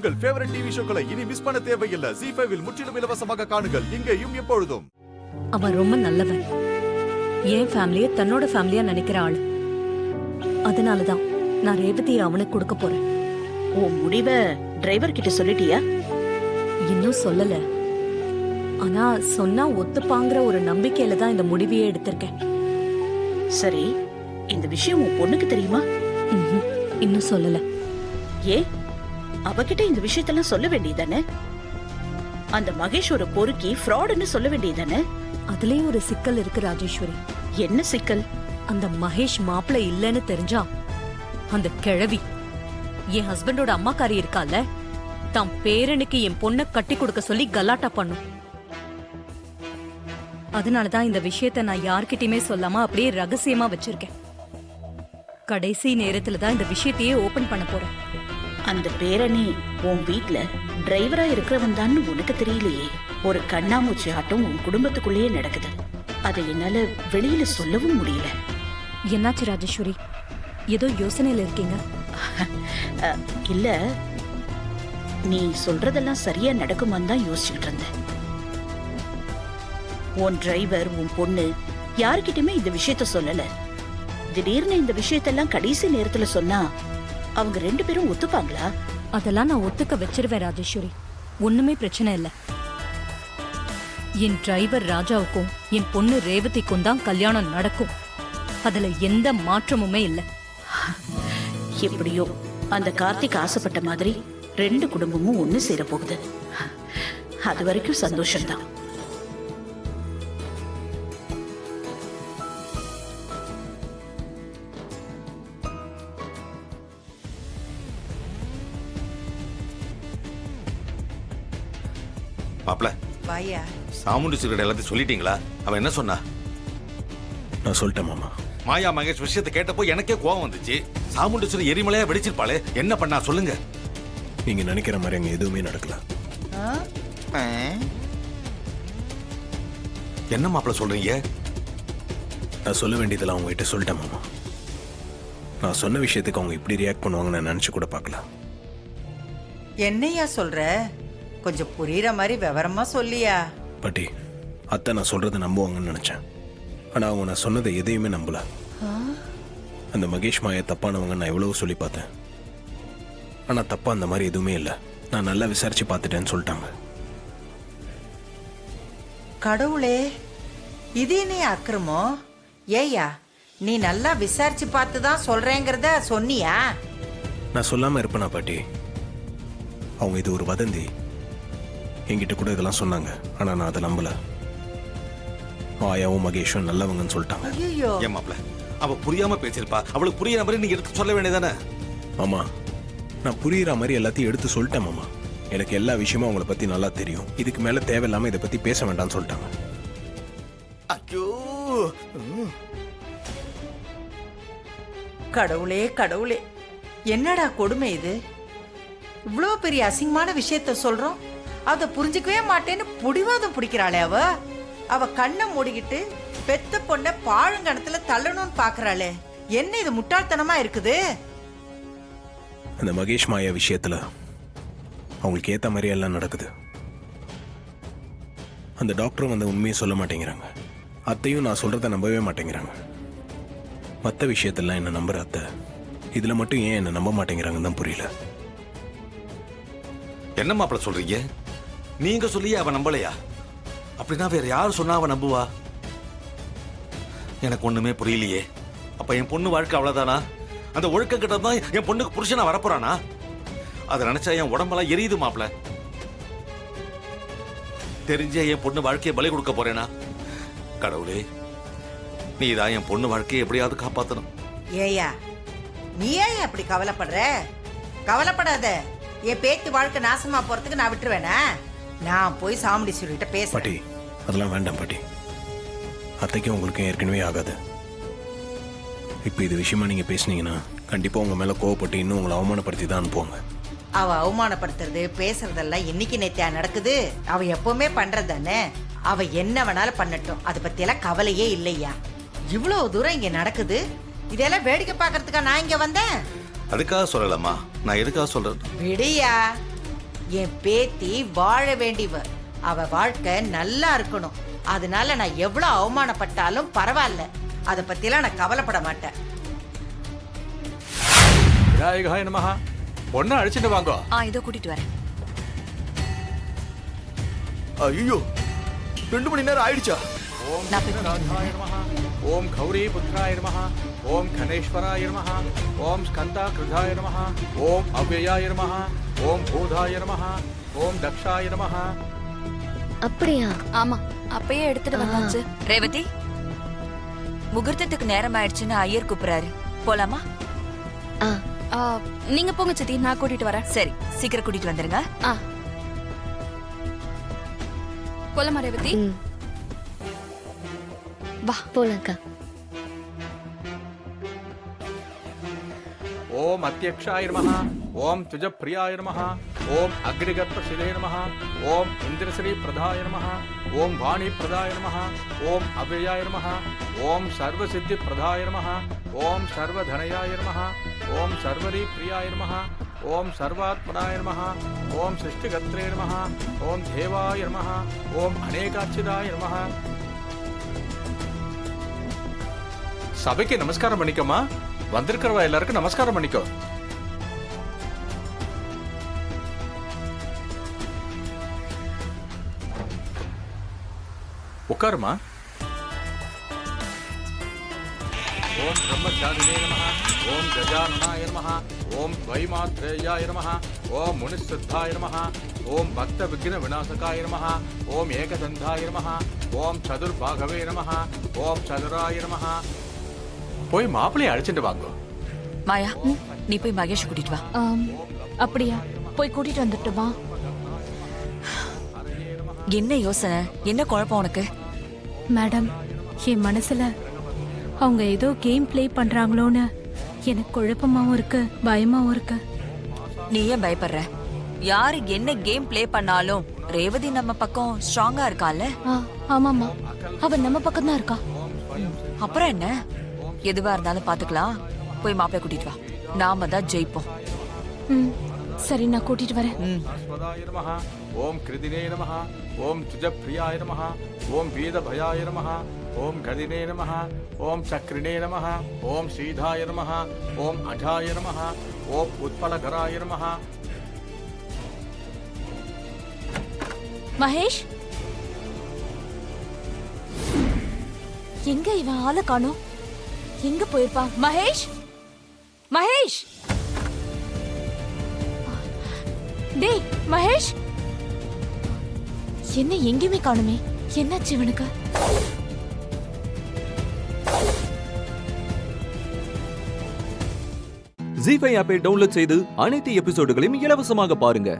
உங்கள் favourite TV ஷோக்களை இனி miss பண்ண தேவையில்லை. ZEE5 இல் முற்றிலும் இலவசமாக காணுங்கள். இங்கேயும் எப்பொழுதும். அவன் ரொம்ப நல்லவன். என் ஃபேமிலிய தன்னோட ஃபேமிலியா நினைக்கிற ஆள். அதனாலதான் நான் ரேவதியை அவனுக்கு கொடுக்க போறேன். உன் முடிவை டிரைவர் கிட்ட சொல்லிட்டியா? இன்னும் சொல்லல. ஆனா சொன்னா ஒத்துப்பாங்கிற ஒரு நம்பிக்கையில தான் இந்த முடிவையே எடுத்திருக்கேன். சரி, இந்த விஷயம் உன் பொண்ணுக்கு தெரியுமா? இன்னும் சொல்லல. ஏன் அவகிட்ட இந்த விஷயத்தெல்லாம் சொல்ல வேண்டியதானே? அந்த மகேஷ் ஒரு பொறுக்கி ஃப்ராடுன்னு சொல்ல வேண்டியதானே? அதுலயும் ஒரு சிக்கல் இருக்கு ராஜேஸ்வரி. என்ன சிக்கல்? அந்த மகேஷ் மாப்பிள்ளை இல்லைன்னு தெரிஞ்சா அந்த கிழவி என் ஹஸ்பண்டோட அம்மாக்காரி இருக்கால, தம் பேரனுக்கு என் பொண்ணை கட்டி கொடுக்க சொல்லி கலாட்டா பண்ணும். அதனாலதான் இந்த விஷயத்த நான் யார்கிட்டயுமே சொல்லாம அப்படியே ரகசியமா வச்சிருக்கேன். கடைசி நேரத்துல தான் இந்த விஷயத்தையே ஓபன் பண்ண போறேன். அந்த பேரணி உன் வீட்ல டிரைவரா இருக்கிறவன் தான் உனக்கு தெரியலையே. ஒரு கண்ணாமூச்சி ஆட்டம் உன் குடும்பத்துக்குள்ளேயே நடக்குது. அதை என்னால வெளியில சொல்லவும் முடியல. என்னாச்சு ராஜேஸ்வரி? ஏதோ யோசனையில இருக்கீங்க? இல்ல, நீ சொல்றதெல்லாம் சரியா நடக்குமான்னு தான் யோசிச்சுட்டு இருந்தேன். உன் டிரைவர், உன் பொண்ணு யாருக்கிட்டுமே இந்த விஷயத்த சொல்லல. திடீர்னு இந்த விஷயத்தெல்லாம் கடைசி நேரத்துல சொன்னா அவங்க ரெண்டு பேரும் ஒத்துப்பாங்களா? அதெல்லாம் நான் ஒத்துக்க வச்சிருவேன் ராஜேஸ்வரி. ஒண்ணுமே பிரச்சனை இல்ல. என் டிரைவர் ராஜாவுக்கும் என் பொண்ணு ரேவதிக்கும் தான் கல்யாணம் நடக்கும். அதுல எந்த மாற்றமுமே இல்ல. எப்படியோ அந்த கார்த்திக் ஆசைப்பட்ட மாதிரி ரெண்டு குடும்பமும் ஒண்ணு சேர போகுது. அது வரைக்கும் சந்தோஷம்தான். மாப்ள, வாயா. சாமுண்டி சிகரெட் எல்லாத்தையும் சொல்லிட்டீங்களா? அவன் என்ன சொன்னா? நான் சொல்லிட்டேன் மாமா. மாயா மகேஷ் விஷயத்தை கேட்டப்போ எனக்கே கோவம் வந்துச்சு. சாமுண்டீஸ்வரி எரிமலையா வெடிச்சிருப்பாளே, என்ன பண்ணா சொல்லுங்க. நீங்க நினைக்கிற மாதிரி அங்க எதுவுமே நடக்கல. என்ன மாப்ள சொல்றீங்க? நான் சொல்ல வேண்டியதெல்லாம் அவங்க கிட்ட சொல்லிட்டேன் மாமா. நான் சொன்ன விஷயத்துக்கு அவங்க இப்படி ரியாக்ட் பண்ணுவாங்கன்னு நான் நினைச்சு கூட பார்க்கல. என்னையா சொல்ற? கொஞ்சம் புரியுற மாதிரி விவரமா சொல்லியா. பாட்டி, அத்தை நான் சொல்றதை நம்புவாங்கன்னு நினைச்சேன். ஆனா அவங்க நான் சொன்னதை எதையுமே நம்பல. அந்த மகேஷ் மாயா தப்பானவங்க நான் எவ்வளவு சொல்லி பார்த்தேன். ஆனா தப்பா அந்த மாதிரி எதுவுமே இல்லை. நான் நல்லா விசாரிச்சு பார்த்துட்டேன்னு சொல்லிட்டாங்க. கடவுளே, இது என்ன அக்கிரமோ? ஏயா, நீ நல்லா விசாரிச்சு பார்த்து தான் சொல்றேங்கிறத சொன்னியா? நான் சொல்லாம இருப்பேனா பாட்டி? அவங்க இது ஒரு வதந்தி. என்கிட்ட கூட இதெல்லாம் சொன்னாங்க. ஆனா நான் அதை நம்பல. ஆயாவும் மகேஷும் நல்லவங்கன்னு சொல்லிட்டாங்க. ஐயோ, ஏன் மாப்ள, அவ புரியாம பேசிருப்பா. அவளுக்கு புரியுற மாதிரி நீங்க எடுத்து சொல்ல வேண்டியதானே? மாமா, நான் புரியுற மாதிரி எல்லாத்தையும் எடுத்து சொல்லிட்டேன் மாமா. எனக்கு எல்லா விஷயமும் அவங்கள பத்தி நல்லா தெரியும். இதுக்கு மேல தேவையில்லாம இதை பத்தி பேச வேண்டாம்னு சொல்லிட்டாங்க. ஐயோ, கடவுளே கடவுளே, என்னடா கொடுமை இது? இவ்வளோ பெரிய அசிங்கமான விஷயத்த சொல்றோம், அதை புரிஞ்சுக்கவே மாட்டேன்னு புடிவாதம் பிடிக்கிறாளே அவ. அவ கண்ணை மூடிக்கிட்டு பெத்த பொண்ண பாழுங்கணத்துல தள்ளணும்னு பாக்குறாளே. என்ன இது முட்டாள்தனமா இருக்குது? அந்த மகேஷ் மாயா விஷயத்துல அவங்களுக்கு ஏத்த மாதிரி எல்லாம் நடக்குது. அந்த டாக்டரும் அந்த உண்மையை சொல்ல மாட்டேங்கிறாங்க. அத்தையும் நான் சொல்றத நம்பவே மாட்டேங்கிறாங்க. மற்ற விஷயத்தெல்லாம் என்ன நம்புற அத்தை, இதுல மட்டும் ஏன் என்ன நம்ப மாட்டேங்கிறாங்கன்னு தான் புரியல. என்ன மாப்ள சொல்றீங்க? நீங்க சொல்லியே அவ நம்பலையா? அப்படின்னா வேற யாரு சொன்னா அவ நம்புவா? எனக்கு ஒண்ணுமே புரியலையே. அப்ப என் பொண்ணு வாழ்க்கை அவ்வளவுதானா? அந்த ஒழுக்க கிட்ட தான் என் பொண்ணுக்கு புருஷனா வரப்போறானா? அதை நினைச்சா என் உடம்பெல்லாம் எரியுது மாப்ள. தெரிஞ்ச என் பொண்ணு வாழ்க்கையை பலி கொடுக்க போறேனா? கடவுளே, நீ தான் என் பொண்ணு வாழ்க்கையை எப்படியாவது காப்பாத்தணும். ஏயா, நீ ஏன் அப்படி கவலைப்படுற? கவலைப்படாத. என் பேத்தி வாழ்க்கை நாசமா போறதுக்கு நான் விட்டுருவேனா? நான் போய் சாமுண்டீஸ்வரிட்ட பேசுறேன். பாட்டி, அதெல்லாம் வேண்டாம் பாட்டி. அத்தைக்கும் உங்களுக்கும் ஏற்கனவே ஆகாது. இப்போ இது விஷயமா நீங்க பேசுனீங்கன்னா கண்டிப்பா உங்க மேல கோவப்பட்டு இன்னும் உங்களை அவமானப்படுத்தி தான் அனுப்புவாங்க. அவ அவமானப்படுத்துறது பேசுறதெல்லாம் இன்னைக்கு நேத்தியா நடக்குது? அவ எப்பவுமே பண்றதானே. அவ என்ன வேணாலும் பண்ணட்டும், அதை பத்தி எல்லாம் கவலையே இல்லையா. இவ்வளவு தூரம் இங்க நடக்குது, இதெல்லாம் வேடிக்கை பாக்குறதுக்கா நான் இங்க வந்தேன்? அதுக்காக சொல்லலாமா? நான் எதுக்காக சொல்றேன்? விடியா, என் பேத்தி வாழ வேண்டிவ. அவ வாழ்க்கை நல்லா இருக்கணும். அதனால நான் எவ்வளவு அவமானப்பட்டாலும் பரவாயில்ல. அத பத்திலாம் நான் கவலைப்பட மாட்டேன். விநாயகாய நமஹ. பொண்ணை அழைச்சிட்டு வாங்கோ. இதோ கூட்டிட்டு வரேன். ஐயோ 2 மணி நேரம் ஆயிடுச்சா? ஓம் ராஜாய நமஹ. ஓம் கௌரி புத்ராய நமஹ. ஓம் கணேஸ்வராய நமஹ. ஓம் ஸ்கந்தா கிருதாய நமஹ. ஓம் அவ்யயாய நமஹ. ஓம் பூதாய நமஹ. ஓம் தக்ஷாய நமஹ. அப்படியா? ஆமா, அப்பயே எடுத்துட்டு வந்தாச்சு. ரேவதி, முகூர்த்தத்துக்கு நேரம் ஆயிடுச்சுன்னு ஐயர் கூப்பிடுறாரு. போலாமா? நீங்க போங்க சித்தி, நான் கூட்டிட்டு வரேன். சரி, சீக்கிரம் கூட்டிட்டு வந்துருங்க. போலாமா ரேவதி? வா போலாம்க்கா. ஓம் அத்தியக்ஷாய நமஹ. ஓம் துஜப்பிரியாய நமஹ. ஓம் அக்னிகர்ப்பசிதே நமஹ. ஓம் இந்திரஸ்ரீ பிரதாய நமஹ. ஓம் வாணி பிரதாய நமஹ. ஓம் அவ்யயாய நமஹ. ஓம் சர்வசித்தி பிரதாய நமஹ. ஓம் சர்வதனயாய நமஹ. ஓம் சர்வரி பிரியாய நமஹ. ஓம் சர்வாத்மனாய நமஹ. ஓம் சிருஷ்டிகர்த்ரே நமஹ. ஓம் தேவாய நமஹ. ஓம் அநேகாட்சிதாய நமஹ. சபைக்கு நமஸ்காரம் பண்ணிக்கோமா. வந்திருக்கிறவா எல்லாருக்கும் நமஸ்காரம் பண்ணிக்கோ. உட்காருமா. ஓம் பிரம்மச்சாரிணே நமஹ. ஓம் கஜானனாய நமஹ. ஓம் வைமாத்ரேயாய நமஹ. ஓம் முனிசித்தாய நமஹ. ஓம் பக்த விக்ன விநாசகாய நமஹ. ஓம் ஏகதந்தாய நமஹ. ஓம் சதுர்பாகவே நமஹ. ஓம் சதுராய நமஹ. போய் மாப்பிள்ளைய அழைச்சிட்டு வாங்கோ. மாயா, நீ போய் மகேஷ் கூட்டிட்டு வா. அப்படியா? போய் கூட்டிட்டு வந்துட்டுமா? என்ன யோசனை, என்ன குழப்பம் உனக்கு? மேடம், என் மனசுல அவங்க ஏதோ கேம் ப்ளே பண்றாங்களோன்னு எனக்கு குழப்பமாவும் இருக்கு, பயமாவும் இருக்கு. நீ ஏன் பயப்படுற? யாரு என்ன கேம் ப்ளே பண்ணாலும் ரேவதி நம்ம பக்கம் ஸ்ட்ராங்கா இருக்கால. ஆமாமா, அவ நம்ம பக்கம் தான் இருக்கா. அப்புறம் என்ன, எதுவா இருந்தாலும் பாத்துக்கலாம். போய் மாப்பிள்ளை கூட்டிட்டு வா. நாம தான் ஜெயிப்போம். சரி, நான் கூட்டிட்டு வரேன். ஸ்வதாய நமஹ. ஓம் கிருதினே நமஹ. ஓம் துஜப்பிரியாய நமஹ. ஓம் வீதபயாய நமஹ. ஓம் கதினே நமஹ. ஓம் சக்ரிணே நமஹ. ஓம் ஸ்ரீதாய நமஹ. ஓம் அஜாய நமஹ. ஓம் உத்பலகராய நமஹ. மகேஷ், எங்க இவன் ஆளை காணோம்? எங்க போயிருப்பான்? மகேஷ், மகேஷ், டேய் மகேஷ், என்ன எங்கேயுமே காணுமே? என்னாச்சு இவனுக்கு? ஜீ5 ஆப்பை டவுன்லோட் செய்து அனைத்து எபிசோடுகளையும் இலவசமாக பாருங்க.